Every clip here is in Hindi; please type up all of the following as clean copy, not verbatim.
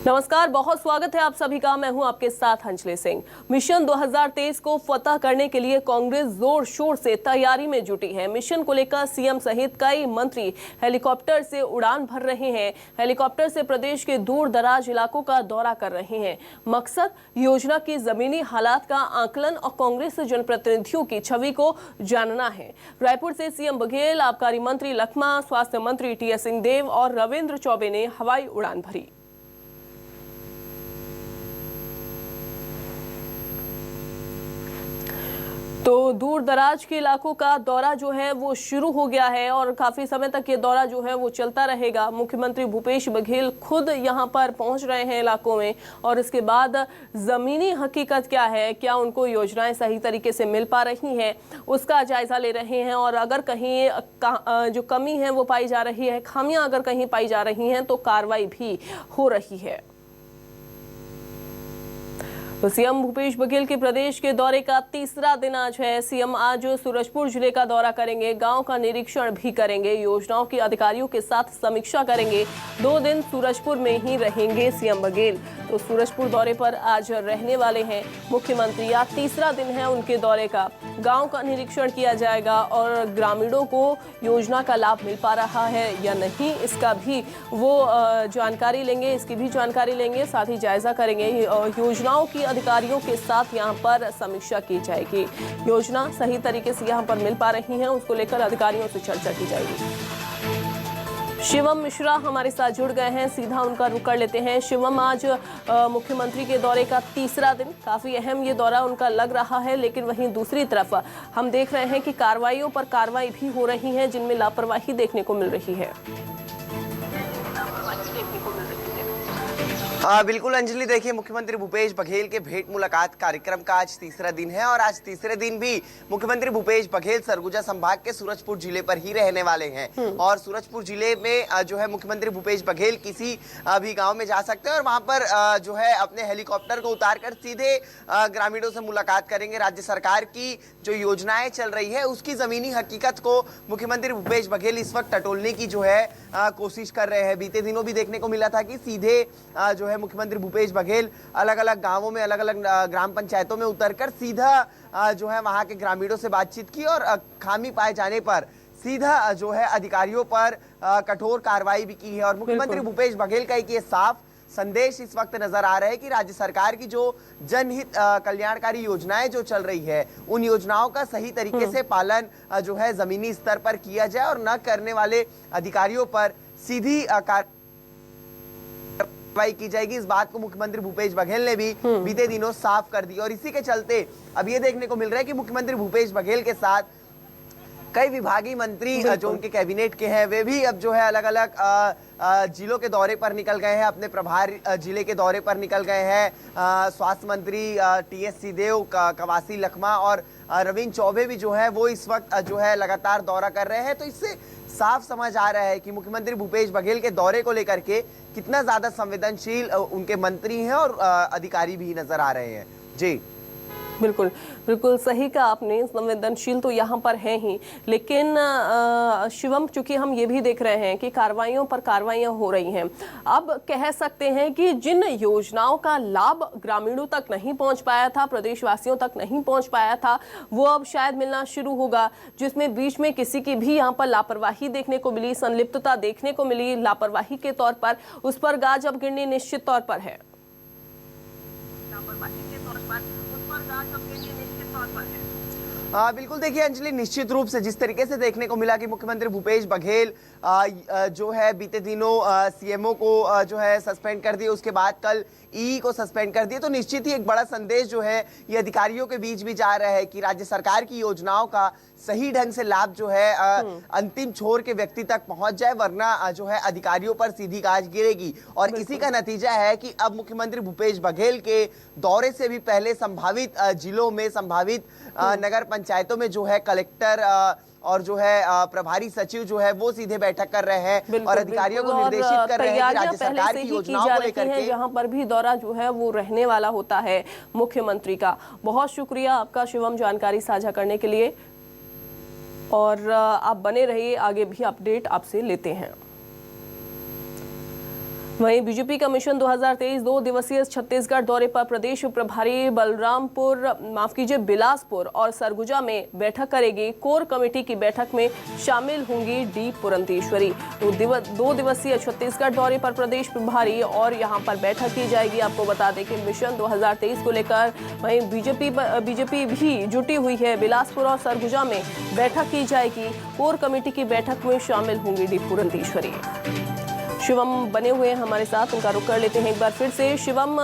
नमस्कार, बहुत स्वागत है आप सभी का। मैं हूं आपके साथ अंजलि सिंह। मिशन 2023 को फतह करने के लिए कांग्रेस जोर शोर से तैयारी में जुटी है। मिशन को लेकर सीएम सहित कई मंत्री हेलीकॉप्टर से उड़ान भर रहे हैं। हेलीकॉप्टर से प्रदेश के दूर दराज इलाकों का दौरा कर रहे हैं। मकसद योजना की जमीनी हालात का आकलन और कांग्रेस जनप्रतिनिधियों की छवि को जानना है। रायपुर से सीएम बघेल, आबकारी मंत्री लखमा, स्वास्थ्य मंत्री टीएस सिंहदेव और रविंद्र चौबे ने हवाई उड़ान भरी। तो दूर दराज के इलाकों का दौरा जो है वो शुरू हो गया है और काफी समय तक ये दौरा जो है वो चलता रहेगा। मुख्यमंत्री भूपेश बघेल खुद यहां पर पहुंच रहे हैं इलाकों में और इसके बाद जमीनी हकीकत क्या है, क्या उनको योजनाएं सही तरीके से मिल पा रही हैं, उसका जायजा ले रहे हैं। और अगर कहीं जो कमी है वो पाई जा रही है, खामियां अगर कहीं पाई जा रही हैं तो कार्रवाई भी हो रही है। तो सीएम भूपेश बघेल के प्रदेश के दौरे का तीसरा दिन आज है। सीएम आज सूरजपुर जिले का दौरा करेंगे, गांव का निरीक्षण भी करेंगे, योजनाओं के अधिकारियों के साथ समीक्षा करेंगे। 2 दिन सूरजपुर में ही रहेंगे सीएम बघेल। तो सूरजपुर दौरे पर आज रहने वाले हैं मुख्यमंत्री। आज तीसरा दिन है उनके दौरे का। गांव का निरीक्षण किया जाएगा और ग्रामीणों को योजना का लाभ मिल पा रहा है या नहीं, इसका भी वो जानकारी लेंगे, इसकी भी जानकारी लेंगे, साथ ही जायजा करेंगे। योजनाओं की अधिकारियों के साथ यहां पर समीक्षा की जाएगी। योजना सही तरीके से यहां पर मिल पा रही है, उसको लेकर अधिकारियों से चर्चा की जाएगी। शिवम मिश्रा हमारे साथ जुड़ गए हैं, सीधा उनका रुख कर लेते हैं। शिवम, आज मुख्यमंत्री के दौरे का तीसरा दिन, काफी अहम ये दौरा उनका लग रहा है, लेकिन वहीं दूसरी तरफ हम देख रहे हैं कि कार्रवाइयों पर कार्रवाई भी हो रही है जिनमें लापरवाही देखने को मिल रही है। बिल्कुल अंजलि, देखिए मुख्यमंत्री भूपेश बघेल के भेंट मुलाकात कार्यक्रम का आज तीसरा दिन है और आज तीसरे दिन भी मुख्यमंत्री भूपेश बघेल सरगुजा संभाग के सूरजपुर जिले पर ही रहने वाले हैं। और सूरजपुर जिले में जो है मुख्यमंत्री भूपेश बघेल किसी भी गांव में जा सकते हैं और वहां पर जो है अपने हेलीकॉप्टर को उतारकर सीधे ग्रामीणों से मुलाकात करेंगे। राज्य सरकार की जो योजनाएं चल रही है उसकी जमीनी हकीकत को मुख्यमंत्री भूपेश बघेल इस वक्त टटोलने की जो है कोशिश कर रहे हैं। बीते दिनों भी देखने को मिला था कि सीधे जो है मुख्यमंत्री भूपेश बघेल अलग अलग गांवों में, अलग अलग ग्राम पंचायतों में उतरकर सीधा जो है वहां के ग्रामीणों से बातचीत की और खामी पाए जाने पर सीधा जो है अधिकारियों पर कठोर कार्रवाई भी की है। और मुख्यमंत्री भूपेश बघेल का एक ये साफ संदेश इस वक्त नजर आ रहा है कि राज्य सरकार की जो जनहित कल्याणकारी योजनाएं जो चल रही है उन योजनाओं का सही तरीके से पालन जो है जमीनी स्तर पर किया जाए और न करने वाले अधिकारियों पर सीधी कार्रवाई की जाएगी। इस बात को मुख्यमंत्री भूपेश बघेल ने भी बीते दिनों साफ कर दी और इसी के चलते अब ये देखने को मिल रहा है कि मुख्यमंत्री भूपेश बघेल के साथ कई विभागीय मंत्री जो उनके कैबिनेट के हैं वे भी अब जो है अलग अलग जिलों के दौरे पर निकल गए हैं, अपने प्रभार जिले के दौरे पर निकल गए हैं। स्वास्थ्य मंत्री टीएस सिंहदेव, कवासी लखमा और रविंद्र चौबे भी जो है वो इस वक्त जो है लगातार दौरा कर रहे हैं। तो इससे साफ समझ आ रहा है कि मुख्यमंत्री भूपेश बघेल के दौरे को लेकर के कितना ज्यादा संवेदनशील उनके मंत्री हैं और अधिकारी भी नजर आ रहे हैं। जी बिल्कुल बिल्कुल सही कहा आपने, संवेदनशील तो यहाँ पर है ही, लेकिन शिवम, चूंकि हम ये भी देख रहे हैं कि कार्रवाइयों पर कार्रवाइयाँ हो रही हैं, अब कह सकते हैं कि जिन योजनाओं का लाभ ग्रामीणों तक नहीं पहुंच पाया था, प्रदेशवासियों तक नहीं पहुंच पाया था, वो अब शायद मिलना शुरू होगा। जिसमें बीच में किसी की भी यहाँ पर लापरवाही देखने को मिली, संलिप्तता देखने को मिली लापरवाही के तौर पर, उस पर गाज अब गिरनी निश्चित तौर पर है। बिल्कुल, देखिए अंजलि, निश्चित रूप से जिस तरीके से देखने को मिला कि मुख्यमंत्री भूपेश बघेल जो है बीते दिनों सीएमओ को जो है सस्पेंड कर दिया, उसके बाद कल ई को सस्पेंड कर दिया, तो निश्चित ही एक बड़ा संदेश जो है ये अधिकारियों के बीच भी जा रहा है कि राज्य सरकार की योजनाओं का सही ढंग से लाभ जो है अंतिम छोर के व्यक्ति तक पहुंच जाए, वरना जो है अधिकारियों पर सीधी गाज गिरेगी। और इसी का नतीजा है कि अब मुख्यमंत्री भूपेश बघेल के दौरे से भी पहले संभावित जिलों में, संभावित नगर पंचायतों में जो है कलेक्टर और जो है प्रभारी सचिव जो है वो सीधे बैठक कर रहे हैं और अधिकारियों को निर्देशित कर रहे हैं कि राज्य सरकार की योजनाओं को लेकर के यहाँ पर भी दौरा जो है वो रहने वाला होता है मुख्यमंत्री का। बहुत शुक्रिया आपका शिवम, जानकारी साझा करने के लिए, और आप बने रहिए, आगे भी अपडेट आपसे लेते हैं। वहीं बीजेपी का मिशन 2023 2 दिवसीय छत्तीसगढ़ दौरे पर प्रदेश प्रभारी बिलासपुर और सरगुजा में बैठक करेगी। कोर कमेटी की बैठक में शामिल होंगी डी पुरंदेश्वरी। तो 2 दिवसीय छत्तीसगढ़ दौरे पर प्रदेश प्रभारी और यहां पर बैठक की जाएगी। आपको बता दें कि मिशन 2023 को लेकर वहीं बीजेपी भी जुटी हुई है। बिलासपुर और सरगुजा में बैठक की जाएगी। कोर कमेटी की बैठक में शामिल होंगी डी पुरंदेश्वरी। शिवम बने हुए हैं हमारे साथ, उनका रुख कर लेते हैं एक बार फिर से। शिवम,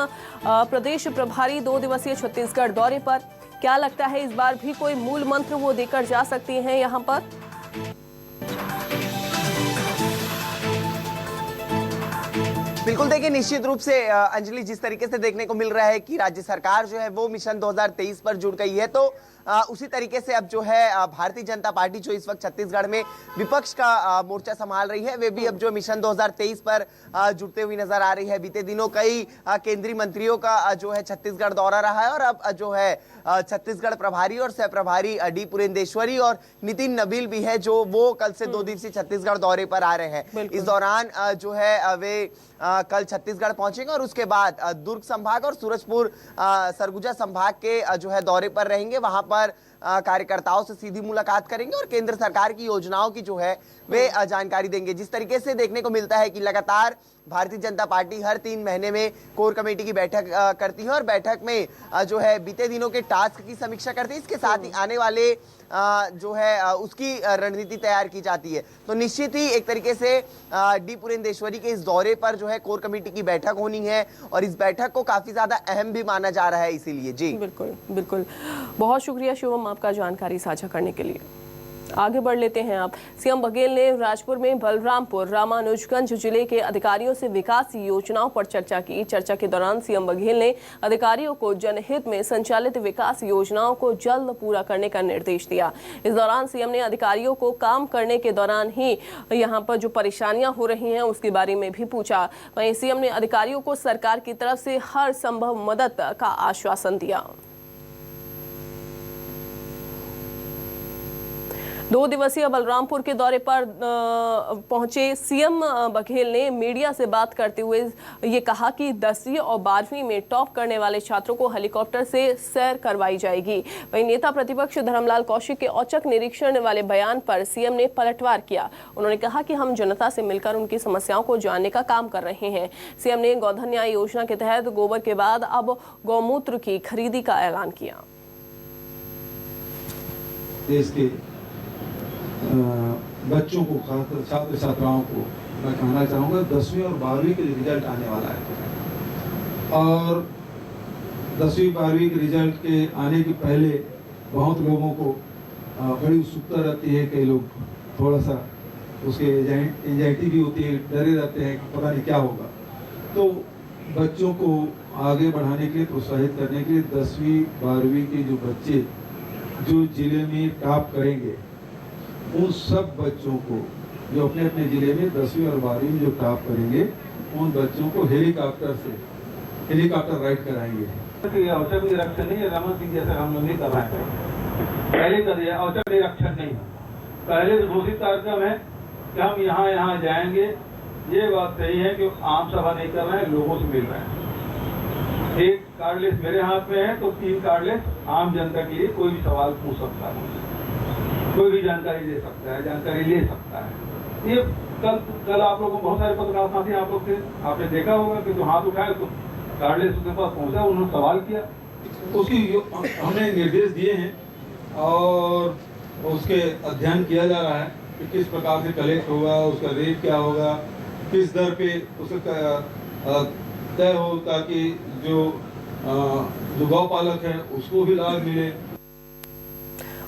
प्रदेश प्रभारी 2 दिवसीय छत्तीसगढ़ दौरे पर, क्या लगता है इस बार भी कोई मूल मंत्र वो देकर जा सकती हैं यहां पर? बिल्कुल, देखिए निश्चित रूप से अंजलि, जिस तरीके से देखने को मिल रहा है कि राज्य सरकार जो है वो मिशन 2023 पर जुड़ गई है, तो उसी तरीके से अब जो है भारतीय जनता पार्टी जो इस वक्त छत्तीसगढ़ में विपक्ष का मोर्चा संभाल रही है, वे भी अब जो मिशन 2023 पर जुड़ते हुए नजर आ रही है। बीते दिनों कई केंद्रीय मंत्रियों का जो है छत्तीसगढ़ दौरा रहा है और अब जो है छत्तीसगढ़ प्रभारी और सह प्रभारी डी पुरंदेश्वरी और नितिन नबील भी है, जो वो कल से 2 दिवसीय छत्तीसगढ़ दौरे पर आ रहे हैं। इस दौरान जो है वे कल छत्तीसगढ़ पहुंचेंगे और उसके बाद दुर्ग संभाग और सूरजपुर सरगुजा संभाग के जो है दौरे पर रहेंगे। वहां पर कार्यकर्ताओं से सीधी मुलाकात करेंगे और केंद्र सरकार की योजनाओं की जो है वे जानकारी देंगे। जिस तरीके से देखने को मिलता है कि लगातार भारतीय जनता पार्टी हर 3 महीने में कोर कमेटी की बैठक करती है और बैठक में जो है बीते दिनों के टास्क की समीक्षा करती है। इसके साथ ही आने वाले जो है उसकी रणनीति तैयार की जाती है। तो निश्चित ही एक तरीके से डी पुरंदेश्वरी के इस दौरे पर जो है कोर कमेटी की बैठक होनी है और इस बैठक को काफी ज्यादा अहम भी माना जा रहा है। इसीलिए जी बिल्कुल बिल्कुल, बहुत शुक्रिया शिवम आपका जानकारी साझा करने के लिए। आगे बढ़ लेते हैं आप। सीएम बघेल ने राजपुर में बलरामपुर रामानुजगंज जिले के अधिकारियों से विकास योजनाओं पर चर्चा की। चर्चा के दौरान सीएम बघेल ने अधिकारियों को जनहित में संचालित विकास योजनाओं को जल्द पूरा करने का निर्देश दिया। इस दौरान सीएम ने अधिकारियों को काम करने के दौरान ही यहां पर जो परेशानियां हो रही हैं उसके बारे में भी पूछा। वहीं सीएम ने अधिकारियों को सरकार की तरफ से हर संभव मदद का आश्वासन दिया। 2 दिवसीय बलरामपुर के दौरे पर पहुंचे सीएम बघेल ने मीडिया से बात करते हुए ये कहा कि 10वीं और 12वीं में टॉप करने वाले छात्रों को हेलीकॉप्टर से सैर करवाई जाएगी। वहीं नेता प्रतिपक्ष धर्मलाल कौशिक के औचक निरीक्षण वाले बयान पर सीएम ने पलटवार किया। उन्होंने कहा कि हम जनता से मिलकर उनकी समस्याओं को जानने का काम कर रहे हैं। सीएम ने गोधन न्याय योजना के तहत गोबर के बाद अब गौमूत्र की खरीदी का ऐलान किया। देश के बच्चों को, छात्र छात्राओं को मैं कहना चाहूँगा 10वीं और 12वीं के रिजल्ट आने वाला है और 10वीं 12वीं के रिजल्ट के आने के पहले बहुत लोगों को बड़ी उत्सुकता रहती है। कई लोग थोड़ा सा उसके एंजाइटी भी होती है, डरे रहते हैं पता नहीं क्या होगा। तो बच्चों को आगे बढ़ाने के लिए, प्रोत्साहित करने के लिए 10वीं 12वीं के जो बच्चे जो जिले में टॉप करेंगे, उन सब बच्चों को जो अपने अपने जिले में 10वीं और 12वीं में जो टॉप करेंगे, उन बच्चों को हेलीकॉप्टर राइड कराएंगे। औचक निरीक्षण नहीं, रमन सिंह जैसे हम लोग नहीं कर रहे हैं। पहले कर दिया औचक निरीक्षण नहीं, पहले तो घोषित कार्यक्रम है कि हम यहाँ जाएंगे। ये बात सही है कि आम सभा नहीं कर रहे हैं, लोगों से मिल रहे हैं। एक कार्ड लिस्ट मेरे हाथ में है तो 3 कार्ड लिस्ट आम जनता के लिए कोई भी सवाल पूछ सकता है, कोई भी जानकारी दे सकता है, जानकारी ले सकता है। ये कल आप लोगों को बहुत सारे पत्रकार साथी आप लोग थे, आपने देखा होगा कि जो हाथ उठाया तो कार्ड लिस्ट उसके पास पहुंचा, उन्होंने सवाल किया, उसकी हमने निर्देश दिए हैं और उसके अध्ययन किया जा रहा है कि किस प्रकार से कलेक्ट होगा, उसका रेट क्या होगा, किस दर पे उसका तय हो, ताकि जो गौ पालक है उसको भी लाभ मिले।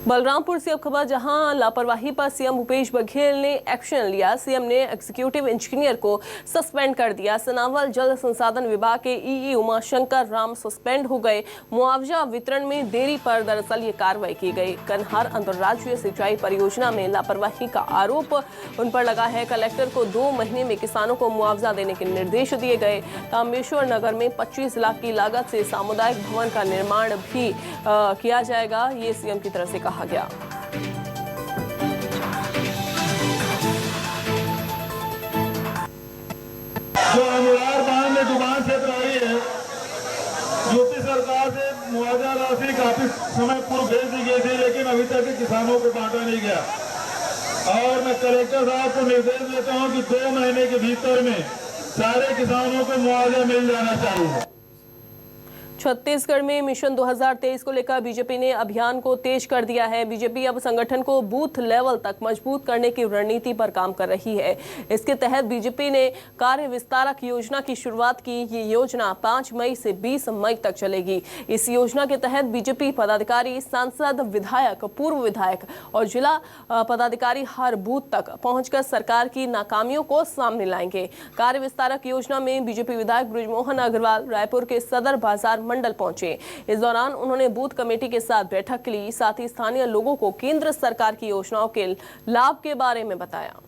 बलरामपुर से अब खबर, जहां लापरवाही पर सीएम भूपेश बघेल ने एक्शन लिया। सीएम ने एग्जीक्यूटिव इंजीनियर को सस्पेंड कर दिया। सनावल जल संसाधन विभाग के ईई उमाशंकर राम सस्पेंड हो गए। मुआवजा वितरण में देरी पर दरअसल ये कार्रवाई की गई। कन्हार अंतर्राज्यीय सिंचाई परियोजना में लापरवाही का आरोप उन पर लगा है। कलेक्टर को 2 महीने में किसानों को मुआवजा देने के निर्देश दिए गए। तामेश्वर नगर में 25 लाख की लागत से सामुदायिक भवन का निर्माण भी किया जाएगा, ये सीएम की तरफ से कहा गया। जो अमुरार बांध में डुबान क्षेत्र आई है, यूपी सरकार से मुआवजा राशि काफी समय पूर्व भेज दी गई थी, लेकिन अभी तक किसानों को बांटा नहीं गया। और मैं कलेक्टर साहब को निर्देश देता हूं कि 2 महीने के भीतर में सारे किसानों को मुआवजा मिल जाना चाहिए। छत्तीसगढ़ में मिशन 2023 को लेकर बीजेपी ने अभियान को तेज कर दिया है। बीजेपी अब संगठन को बूथ लेवल तक मजबूत करने की रणनीति पर काम कर रही है। इसके तहत बीजेपी ने कार्य विस्तारक योजना की शुरुआत की। ये योजना 5 मई से 20 मई तक चलेगी। इस योजना के तहत बीजेपी पदाधिकारी, सांसद, विधायक, पूर्व विधायक और जिला पदाधिकारी हर बूथ तक पहुंचकर सरकार की नाकामियों को सामने लाएंगे। कार्य विस्तारक योजना में बीजेपी विधायक बृजमोहन अग्रवाल रायपुर के सदर बाजार मंडल पहुंचे। इस दौरान उन्होंने बूथ कमेटी के साथ बैठक ली, साथ ही स्थानीय लोगों को केंद्र सरकार की योजनाओं के लाभ के बारे में बताया।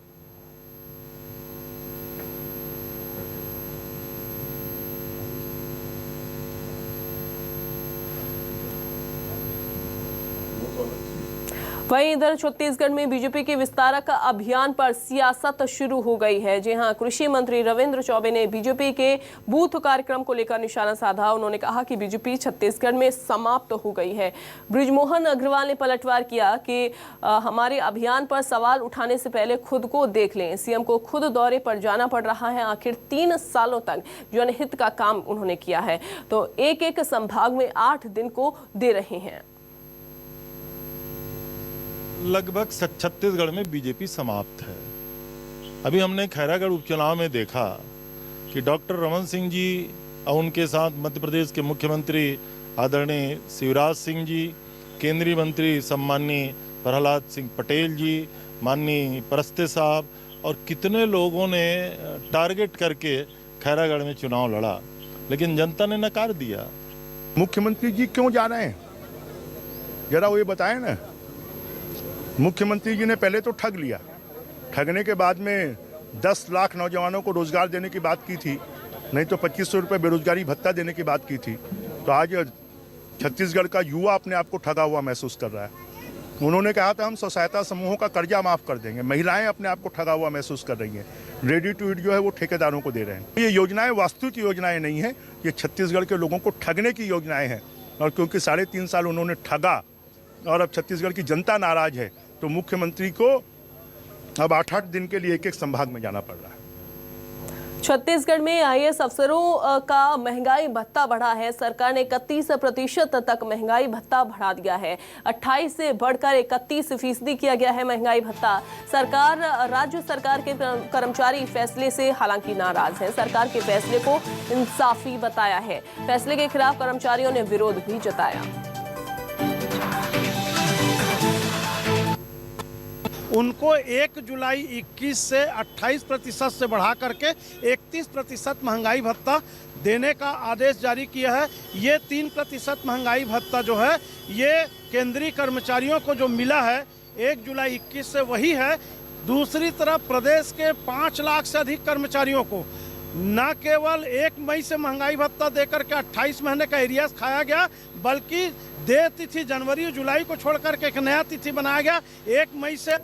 वहीं इधर छत्तीसगढ़ में बीजेपी के विस्तारक अभियान पर सियासत शुरू हो गई है। जी हां, कृषि मंत्री रविंद्र चौबे ने बीजेपी के बूथ कार्यक्रम को लेकर निशाना साधा। उन्होंने कहा कि बीजेपी छत्तीसगढ़ में समाप्त हो गई है। बृजमोहन अग्रवाल ने पलटवार किया कि हमारे अभियान पर सवाल उठाने से पहले खुद को देख लें। सीएम को खुद दौरे पर जाना पड़ रहा है। आखिर 3 सालों तक जनहित का काम उन्होंने किया है, तो एक संभाग में 8 दिन को दे रहे हैं। लगभग छत्तीसगढ़ में बीजेपी समाप्त है। अभी हमने खैरागढ़ उपचुनाव में देखा कि डॉक्टर रमन सिंह जी और उनके साथ मध्य प्रदेश के मुख्यमंत्री आदरणीय शिवराज सिंह जी, केंद्रीय मंत्री सम्माननीय प्रहलाद सिंह पटेल जी, माननीय परस्ते साहब और कितने लोगों ने टारगेट करके खैरागढ़ में चुनाव लड़ा, लेकिन जनता ने नकार दिया। मुख्यमंत्री जी क्यों जा रहे हैं, जरा वो ये बताएं ना। मुख्यमंत्री जी ने पहले तो ठग लिया, ठगने के बाद में 10 लाख नौजवानों को रोजगार देने की बात की थी, नहीं तो 2500 रुपये बेरोजगारी भत्ता देने की बात की थी। तो आज छत्तीसगढ़ का युवा अपने आप को ठगा हुआ महसूस कर रहा है। उन्होंने कहा था हम स्व सहायता समूहों का कर्जा माफ कर देंगे, महिलाएं अपने आप को ठगा हुआ महसूस कर रही हैं। रेडी टू ईट जो है वो ठेकेदारों को दे रहे हैं। ये योजनाएं वास्तविक योजनाएं नहीं है, ये छत्तीसगढ़ के लोगों को ठगने की योजनाएं हैं। और क्योंकि 3.5 साल उन्होंने ठगा और अब छत्तीसगढ़ की जनता नाराज है, तो मुख्यमंत्री को अब 8-8 दिन के लिए एक संभाग में जाना पड़ रहा है। छत्तीसगढ़ में आईएएस अफसरों का महंगाई भत्ता बढ़ा है। सरकार ने 31% तक महंगाई भत्ता बढ़ा दिया है। 28 से बढ़कर 31% किया गया है महंगाई भत्ता। सरकार, राज्य सरकार के कर्मचारी फैसले से हालांकि नाराज है। सरकार के फैसले को इंसाफी बताया है। फैसले के खिलाफ कर्मचारियों ने विरोध भी जताया। उनको 1 जुलाई 21 से 28% से बढ़ा करके 31% महंगाई भत्ता देने का आदेश जारी किया है। ये 3% महंगाई भत्ता जो है ये केंद्रीय कर्मचारियों को जो मिला है 1 जुलाई 21 से वही है। दूसरी तरफ प्रदेश के 5 लाख से अधिक कर्मचारियों को न केवल 1 मई से महंगाई भत्ता देकर के 28 महीने का एरियाज खाया गया, बल्कि देय तिथि जनवरी जुलाई को छोड़कर के एक नया तिथि बनाया गया 1 मई से।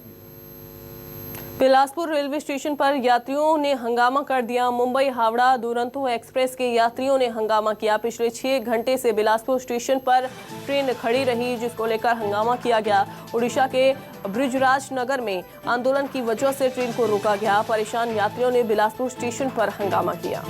बिलासपुर रेलवे स्टेशन पर यात्रियों ने हंगामा कर दिया। मुंबई हावड़ा दुरंतो एक्सप्रेस के यात्रियों ने हंगामा किया। पिछले 6 घंटे से बिलासपुर स्टेशन पर ट्रेन खड़ी रही, जिसको लेकर हंगामा किया गया। उड़ीसा के ब्रिजराज नगर में आंदोलन की वजह से ट्रेन को रोका गया। परेशान यात्रियों ने बिलासपुर स्टेशन पर हंगामा किया।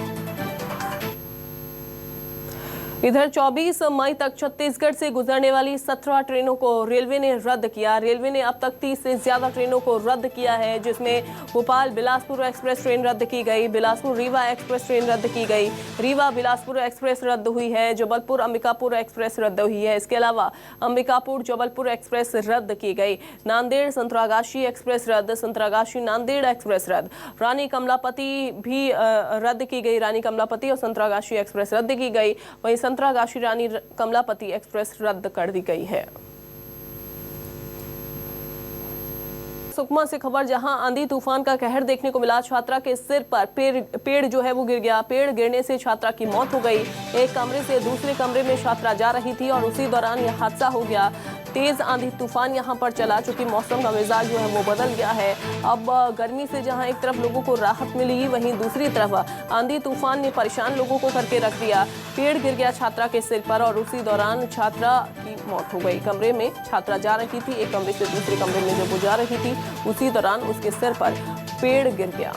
इधर 24 मई तक छत्तीसगढ़ से गुजरने वाली 17 ट्रेनों को रेलवे ने रद्द किया। रेलवे ने अब तक 30 से ज्यादा ट्रेनों को रद्द किया है, जिसमें भोपाल बिलासपुर एक्सप्रेस ट्रेन रद्द की गई, बिलासपुर रीवा एक्सप्रेस ट्रेन रद्द की गई, रीवा बिलासपुर एक्सप्रेस रद्द हुई है, जबलपुर अंबिकापुर एक्सप्रेस रद्द हुई है। इसके अलावा अंबिकापुर जबलपुर एक्सप्रेस रद्द की गई, नांदेड़ संतरागाछी एक्सप्रेस रद्द, संतरागाछी नांदेड़ एक्सप्रेस रद्द, रानी कमलापति भी रद्द की गई, रानी कमलापति और संतरागाछी एक्सप्रेस रद्द की गई। वहीं संतरागाछी रानी कमलापति एक्सप्रेस रद्द कर दी गई है। सुकमा से खबर, जहां आंधी तूफान का कहर देखने को मिला। छात्रा के सिर पर पेड़ जो है वो गिर गया। पेड़ गिरने से छात्रा की मौत हो गई। एक कमरे से दूसरे कमरे में छात्रा जा रही थी और उसी दौरान यह हादसा हो गया। तेज आंधी तूफान यहां पर चला, चूंकि मौसम का मिजाज जो है वो बदल गया है। अब गर्मी से जहां एक तरफ लोगों को राहत मिली, वहीं दूसरी तरफ आंधी तूफान ने परेशान लोगों को करके रख दिया। पेड़ गिर गया छात्रा के सिर पर और उसी दौरान छात्रा की मौत हो गई। कमरे में छात्रा जा रही थी, एक कमरे से दूसरे कमरे में जब वो जा रही थी, उसी दौरान उसके सिर पर पेड़ गिर गया।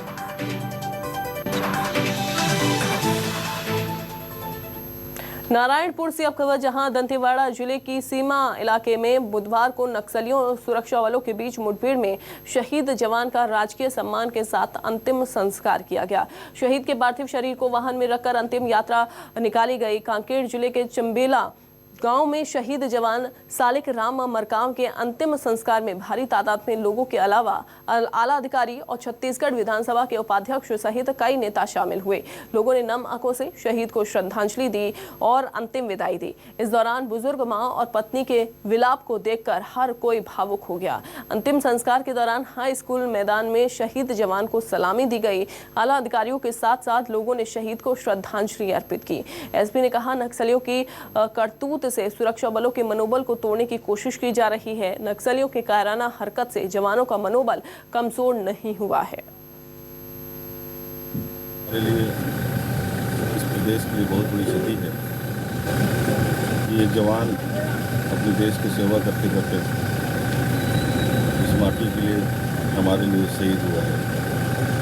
नारायणपुर से अब खबर, जहां दंतेवाड़ा जिले की सीमा इलाके में बुधवार को नक्सलियों और सुरक्षा बलों के बीच मुठभेड़ में शहीद जवान का राजकीय सम्मान के साथ अंतिम संस्कार किया गया। शहीद के पार्थिव शरीर को वाहन में रखकर अंतिम यात्रा निकाली गई। कांकेर जिले के चंबेला गांव में शहीद जवान सालिक राम मरकाम के अंतिम संस्कार में भारी तादाद में लोगों के अलावा आला अधिकारी और छत्तीसगढ़ विधानसभा के उपाध्यक्ष सहित कई नेता शामिल हुए। लोगों ने नम आंखों से शहीद को श्रद्धांजलि दी और अंतिम विदाई दी। इस दौरान बुजुर्ग मां और पत्नी के विलाप को देखकर हर कोई भावुक हो गया। अंतिम संस्कार के दौरान हाई स्कूल मैदान में शहीद जवान को सलामी दी गई। आला अधिकारियों के साथ साथ लोगों ने शहीद को श्रद्धांजलि अर्पित की। एसपी ने कहा, नक्सलियों की करतूत से सुरक्षा बलों के मनोबल को तोड़ने की कोशिश की जा रही है। नक्सलियों के कायराना हरकत से जवानों का मनोबल कमजोर नहीं हुआ है। मेरे लिए इस प्रदेश के लिए बहुत बड़ी क्षति है कि ये जवान अपने देश की सेवा करते करते इस माटी के लिए हमारे लिए शहीद हुआ है।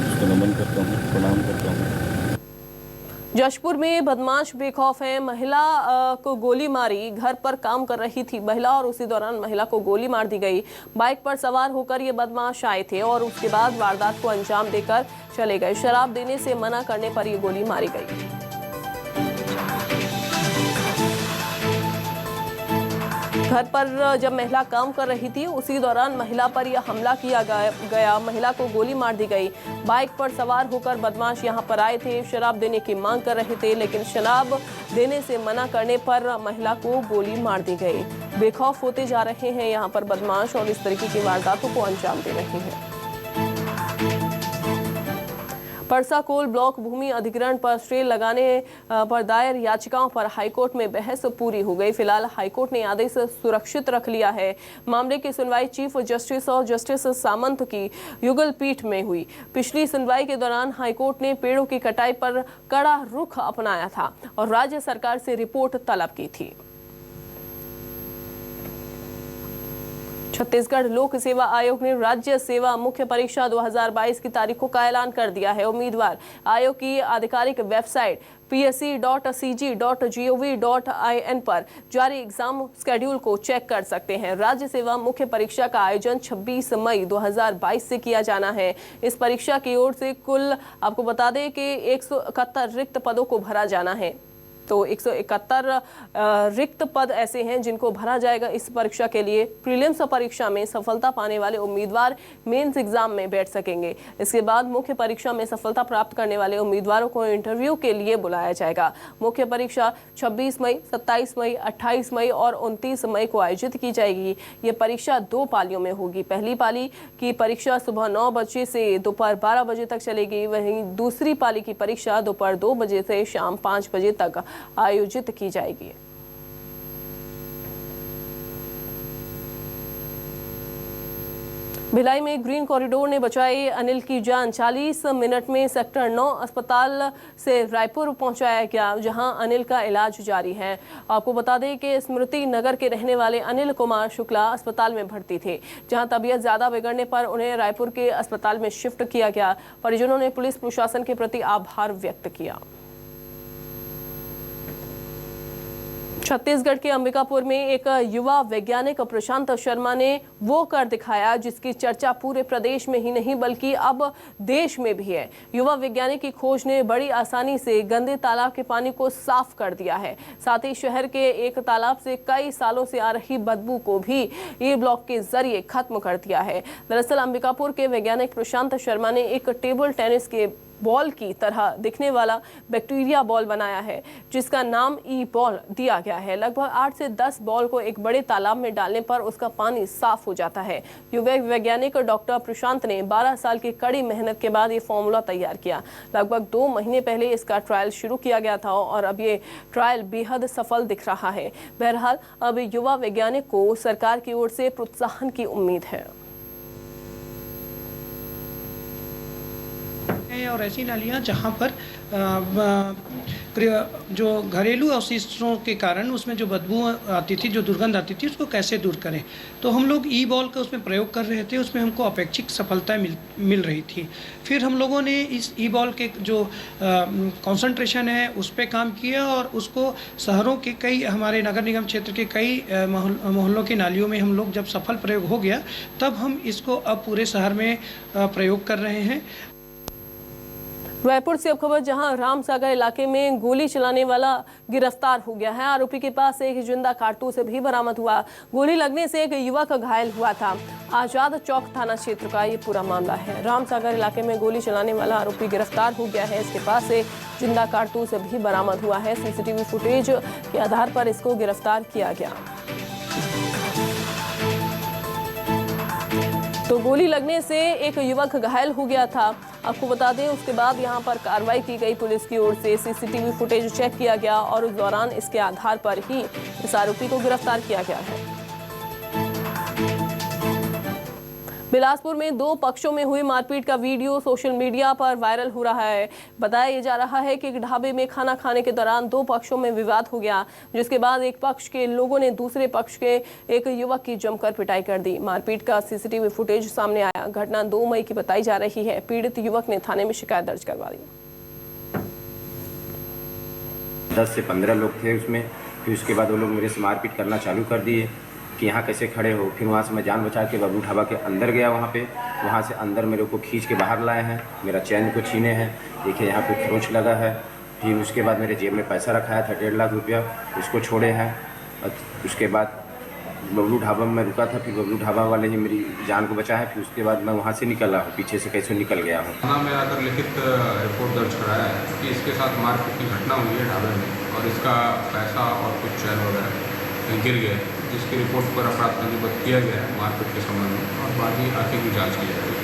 उसको नमन करता हूँ, प्रणाम करता हूँ। जशपुर में बदमाश बेखौफ है। महिला को गोली मारी, घर पर काम कर रही थी महिला और उसी दौरान महिला को गोली मार दी गई। बाइक पर सवार होकर ये बदमाश आए थे और उसके बाद वारदात को अंजाम देकर चले गए। शराब देने से मना करने पर ये गोली मारी गई। घर पर जब महिला काम कर रही थी, उसी दौरान महिला पर यह हमला किया गया। महिला को गोली मार दी गई। बाइक पर सवार होकर बदमाश यहां पर आए थे, शराब देने की मांग कर रहे थे, लेकिन शराब देने से मना करने पर महिला को गोली मार दी गई। बेखौफ होते जा रहे हैं यहां पर बदमाश और इस तरीके की वारदातों को अंजाम दे रहे हैं। परसाकोल ब्लॉक भूमि अधिग्रहण पर स्टे लगाने पर दायर याचिकाओं पर हाईकोर्ट में बहस पूरी हो गई। फिलहाल हाईकोर्ट ने आदेश सुरक्षित रख लिया है। मामले की सुनवाई चीफ जस्टिस और जस्टिस सामंत की युगल पीठ में हुई। पिछली सुनवाई के दौरान हाईकोर्ट ने पेड़ों की कटाई पर कड़ा रुख अपनाया था और राज्य सरकार से रिपोर्ट तलब की थी। छत्तीसगढ़ लोक सेवा आयोग ने राज्य सेवा मुख्य परीक्षा 2022 की तारीखों का ऐलान कर दिया है। उम्मीदवार आयोग की आधिकारिक वेबसाइट psc.cg.gov.in पर जारी एग्जाम शेड्यूल को चेक कर सकते हैं। राज्य सेवा मुख्य परीक्षा का आयोजन 26 मई 2022 से किया जाना है। इस परीक्षा की ओर से कुल आपको बता दें कि 171 रिक्त पदों को भरा जाना है। तो 171 रिक्त पद ऐसे हैं जिनको भरा जाएगा। इस परीक्षा के लिए प्रीलिम्स परीक्षा में सफलता पाने वाले उम्मीदवार मेंस एग्जाम में बैठ सकेंगे। इसके बाद मुख्य परीक्षा में सफलता प्राप्त करने वाले उम्मीदवारों को इंटरव्यू के लिए बुलाया जाएगा। मुख्य परीक्षा 26 मई, 27 मई, 28 मई और 29 मई को आयोजित की जाएगी। ये परीक्षा 2 पालियों में होगी। पहली पाली की परीक्षा सुबह 9 बजे से दोपहर 12 बजे तक चलेगी। वहीं दूसरी पाली की परीक्षा दोपहर 2 बजे से शाम 5 बजे तक आयोजित की जाएगी। भिलाई में ग्रीन कॉरिडोर ने बचाई अनिल की जान। 40 मिनट में सेक्टर 9 अस्पताल से रायपुर पहुंचाया गया, जहां अनिल का इलाज जारी है। आपको बता दें कि स्मृति नगर के रहने वाले अनिल कुमार शुक्ला अस्पताल में भर्ती थे, जहां तबीयत ज्यादा बिगड़ने पर उन्हें रायपुर के अस्पताल में शिफ्ट किया गया। परिजनों ने पुलिस प्रशासन के प्रति आभार व्यक्त किया। छत्तीसगढ़ के अंबिकापुर में एक युवा वैज्ञानिक प्रशांत शर्मा ने वो कर दिखाया जिसकी चर्चा पूरे प्रदेश में ही नहीं बल्कि अब देश में भी है। युवा वैज्ञानिक की खोज ने बड़ी आसानी से गंदे तालाब के पानी को साफ कर दिया है। साथ ही शहर के एक तालाब से कई सालों से आ रही बदबू को भी ई ब्लॉक के जरिए खत्म कर दिया है। दरअसल अंबिकापुर के वैज्ञानिक प्रशांत शर्मा ने एक टेबल टेनिस के बॉल की तरह दिखने वाला बैक्टीरिया बॉल बनाया है, जिसका नाम ई बॉल दिया गया है। लगभग 8 से 10 बॉल को एक बड़े तालाब में डालने पर उसका पानी साफ हो जाता है। युवा वैज्ञानिक डॉक्टर प्रशांत ने 12 साल की कड़ी मेहनत के बाद ये फॉर्मूला तैयार किया। लगभग 2 महीने पहले इसका ट्रायल शुरू किया गया था और अब ये ट्रायल बेहद सफल दिख रहा है। बहरहाल अब युवा वैज्ञानिक को सरकार की ओर से प्रोत्साहन की उम्मीद है। और ऐसी नालियाँ जहाँ पर जो घरेलू अवशिष्टों के कारण उसमें जो बदबू आती थी, जो दुर्गंध आती थी, उसको कैसे दूर करें। तो हम लोग ई बॉल का उसमें प्रयोग कर रहे थे, उसमें हमको अपेक्षित सफलता मिल रही थी। फिर हम लोगों ने इस ई बॉल के जो कंसंट्रेशन है उस पर काम किया और उसको शहरों के कई, हमारे नगर निगम क्षेत्र के कई मोहल्लों की नालियों में हम लोग जब सफल प्रयोग हो गया, तब हम इसको अब पूरे शहर में प्रयोग कर रहे हैं। रायपुर से अब खबर, जहां रामसागर इलाके में गोली चलाने वाला गिरफ्तार हो गया है। आरोपी के पास एक जिंदा कारतूस भी बरामद हुआ। गोली लगने से एक युवक घायल हुआ था। आजाद चौक थाना क्षेत्र का ये पूरा मामला है। रामसागर इलाके में गोली चलाने वाला आरोपी गिरफ्तार हो गया है। इसके पास से जिंदा कारतूस भी बरामद हुआ है। सीसीटीवी फुटेज के आधार पर इसको गिरफ्तार किया गया। तो गोली लगने से एक युवक घायल हो गया था। आपको बता दें, उसके बाद यहां पर कार्रवाई की गई। पुलिस की ओर से सीसीटीवी फुटेज चेक किया गया और उस दौरान इसके आधार पर ही इस आरोपी को गिरफ्तार किया गया है। बिलासपुर में 2 पक्षों में हुई मारपीट का वीडियो सोशल मीडिया पर वायरल हो रहा है। बताया जा रहा है कि एक ढाबे में खाना खाने के दौरान 2 पक्षों में विवाद हो गया, जिसके बाद एक पक्ष के लोगों ने दूसरे पक्ष के एक युवक की जमकर पिटाई कर दी। मारपीट का सीसीटीवी फुटेज सामने आया। घटना 2 मई की बताई जा रही है। पीड़ित युवक ने थाने में शिकायत दर्ज करवा दी। 10 से 15 लोग थे उसमें। फिर उसके बाद वो लोग मेरे से मारपीट करना चालू कर दिए कि यहाँ कैसे खड़े हो। फिर वहाँ से मैं जान बचा के बबलू ढाबा के अंदर गया। वहाँ से अंदर मेरे को खींच के बाहर लाए हैं। मेरा चैन को छीने हैं। देखिए यहाँ पे खरोंच लगा है। फिर उसके बाद मेरे जेब में पैसा रखाया था 1.5 लाख रुपया, उसको छोड़े हैं। उसके बाद बबलू ढाबा में मैं रुका था। फिर बबलू ढाबा वाले ही मेरी जान को बचाया। फिर उसके बाद मैं वहाँ से निकला हूँ, पीछे से कैसे निकल गया हूँ। थाना में आकर लिखित रिपोर्ट दर्ज कराया है कि इसके साथ मारपीट की घटना हुई है ढाबे में और इसका पैसा और कुछ चैन वगैरह गिर गए, जिसकी रिपोर्ट पर अपराध पंजीबद्ध किया गया है मारपीट के संबंध में और बाकी आगे की जाँच की जाएगी।